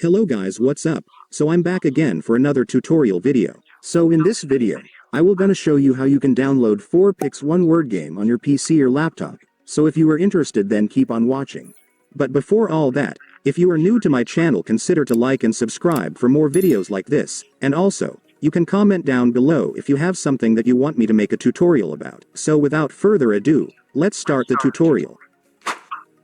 Hello guys, what's up? So I'm back again for another tutorial video. So in this video, I will gonna show you how you can download 4PICS one-word game on your PC or laptop. So if you are interested, then keep on watching. But before all that, if you are new to my channel, consider to like and subscribe for more videos like this, and also, you can comment down below if you have something that you want me to make a tutorial about. So without further ado, let's start the tutorial.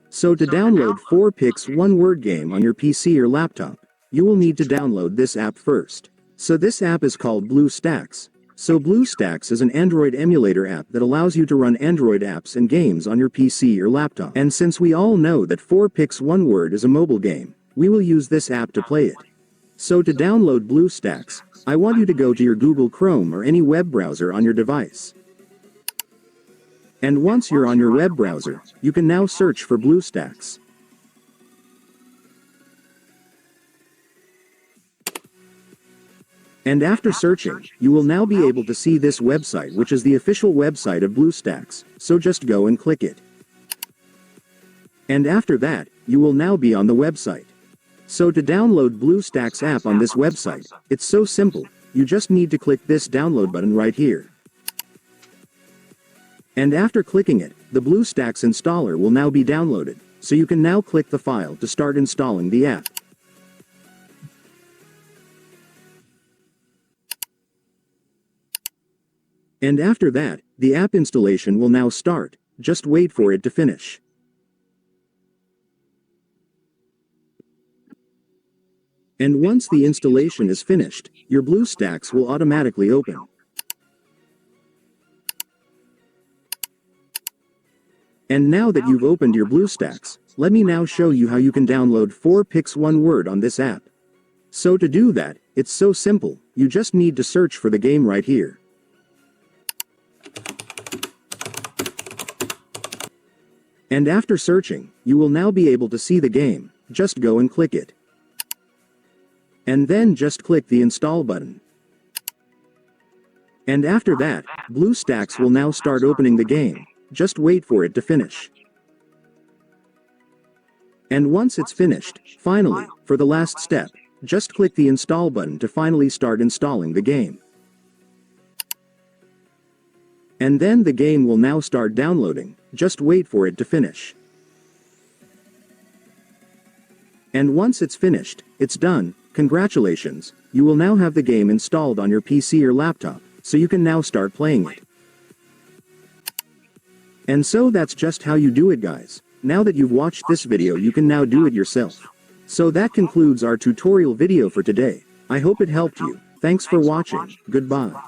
So to download 4PICS one-word game on your PC or laptop, you will need to download this app first. So this app is called Bluestacks. So Bluestacks is an Android emulator app that allows you to run Android apps and games on your PC or laptop. And since we all know that 4PICS one word is a mobile game, we will use this app to play it. So to download Bluestacks, I want you to go to your Google Chrome or any web browser on your device. And once you're on your web browser, you can now search for Bluestacks. And after searching, you will now be able to see this website, which is the official website of Bluestacks, so just go and click it. And after that, you will now be on the website. So to download Bluestacks app on this website, it's so simple, you just need to click this download button right here. And after clicking it, the Bluestacks installer will now be downloaded, so you can now click the file to start installing the app. And after that, the app installation will now start, just wait for it to finish. And once the installation is finished, your Bluestacks will automatically open. And now that you've opened your Bluestacks, let me now show you how you can download 4PICS one word on this app. So to do that, it's so simple, you just need to search for the game right here. And after searching, you will now be able to see the game, just go and click it. And then just click the install button. And after that, Bluestacks will now start opening the game. Just wait for it to finish. And once it's finished, finally, for the last step, just click the install button to finally start installing the game. And then the game will now start downloading, just wait for it to finish. And once it's finished, it's done, congratulations, you will now have the game installed on your PC or laptop, so you can now start playing it. And so that's just how you do it, guys. Now that you've watched this video, you can now do it yourself. So that concludes our tutorial video for today. I hope it helped you. Thanks for watching. Goodbye.